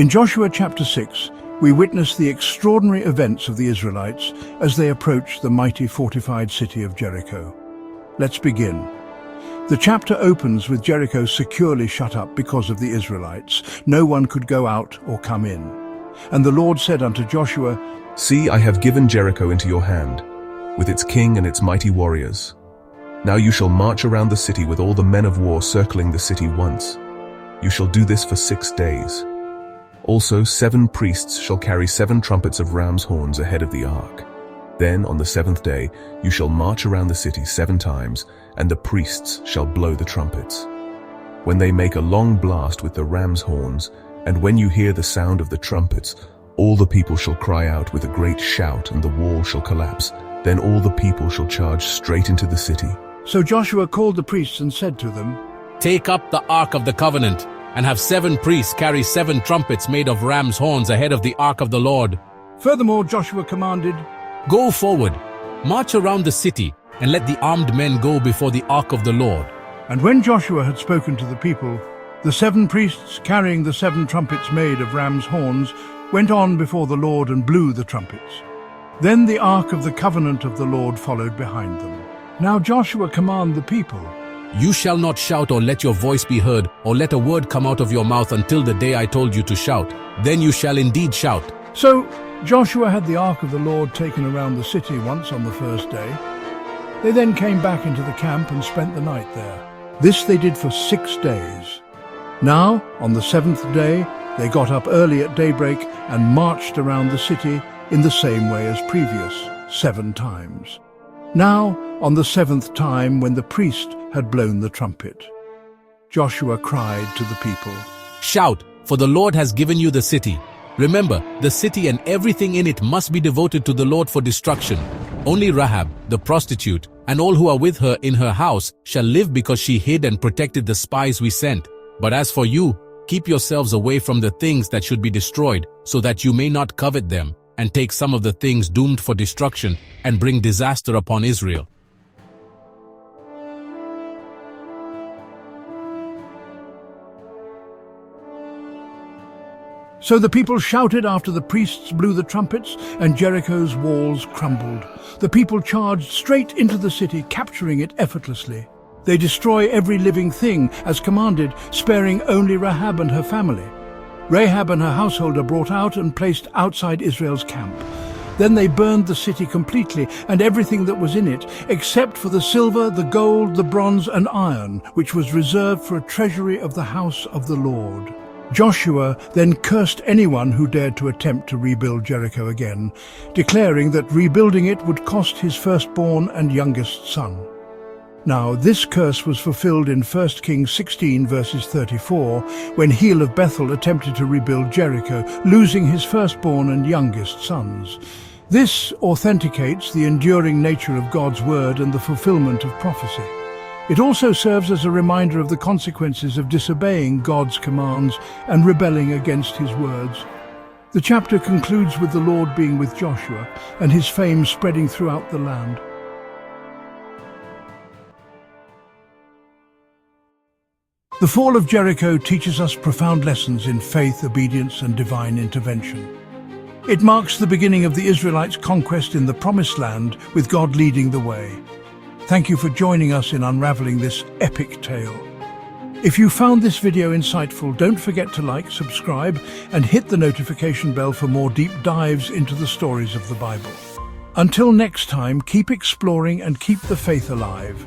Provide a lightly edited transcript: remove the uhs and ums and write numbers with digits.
In Joshua chapter 6, we witness the extraordinary events of the Israelites as they approach the mighty fortified city of Jericho. Let's begin. The chapter opens with Jericho securely shut up because of the Israelites. No one could go out or come in. And the Lord said unto Joshua, See, I have given Jericho into your hand, with its king and its mighty warriors. Now you shall march around the city with all the men of war circling the city once. You shall do this for 6 days. Also 7 priests shall carry 7 trumpets of ram's horns ahead of the ark. Then on the 7th day you shall march around the city 7 times, and the priests shall blow the trumpets. When they make a long blast with the ram's horns, and when you hear the sound of the trumpets, all the people shall cry out with a great shout, and the wall shall collapse. Then all the people shall charge straight into the city. So Joshua called the priests and said to them, Take up the Ark of the Covenant, and have 7 priests carry 7 trumpets made of ram's horns ahead of the Ark of the Lord. Furthermore, Joshua commanded, Go forward, march around the city, and let the armed men go before the Ark of the Lord. And when Joshua had spoken to the people, the 7 priests carrying the 7 trumpets made of ram's horns went on before the Lord and blew the trumpets. Then the Ark of the Covenant of the Lord followed behind them. Now Joshua commanded the people, You shall not shout or let your voice be heard, or let a word come out of your mouth until the day I told you to shout. Then you shall indeed shout. So Joshua had the Ark of the Lord taken around the city once on the first day. They then came back into the camp and spent the night there. This they did for 6 days. Now, on the 7th day, they got up early at daybreak and marched around the city in the same way as previous, 7 times. Now, on the 7th time, when the priest had blown the trumpet, Joshua cried to the people, Shout, for the Lord has given you the city. Remember, the city and everything in it must be devoted to the Lord for destruction. Only Rahab, the prostitute, and all who are with her in her house shall live because she hid and protected the spies we sent. But as for you, keep yourselves away from the things that should be destroyed, so that you may not covet them, and take some of the things doomed for destruction, and bring disaster upon Israel. So the people shouted after the priests blew the trumpets, and Jericho's walls crumbled. The people charged straight into the city, capturing it effortlessly. They destroy every living thing, as commanded, sparing only Rahab and her family. Rahab and her household are brought out and placed outside Israel's camp. Then they burned the city completely and everything that was in it, except for the silver, the gold, the bronze and iron, which was reserved for a treasury of the house of the Lord. Joshua then cursed anyone who dared to attempt to rebuild Jericho again, declaring that rebuilding it would cost his firstborn and youngest son. Now this curse was fulfilled in 1 Kings 16 verses 34, when Hiel of Bethel attempted to rebuild Jericho, losing his firstborn and youngest sons. This authenticates the enduring nature of God's word and the fulfillment of prophecy. It also serves as a reminder of the consequences of disobeying God's commands and rebelling against his words. The chapter concludes with the Lord being with Joshua and his fame spreading throughout the land. The fall of Jericho teaches us profound lessons in faith, obedience, and divine intervention. It marks the beginning of the Israelites' conquest in the Promised Land, with God leading the way. Thank you for joining us in unraveling this epic tale. If you found this video insightful, don't forget to like, subscribe, and hit the notification bell for more deep dives into the stories of the Bible. Until next time, keep exploring and keep the faith alive.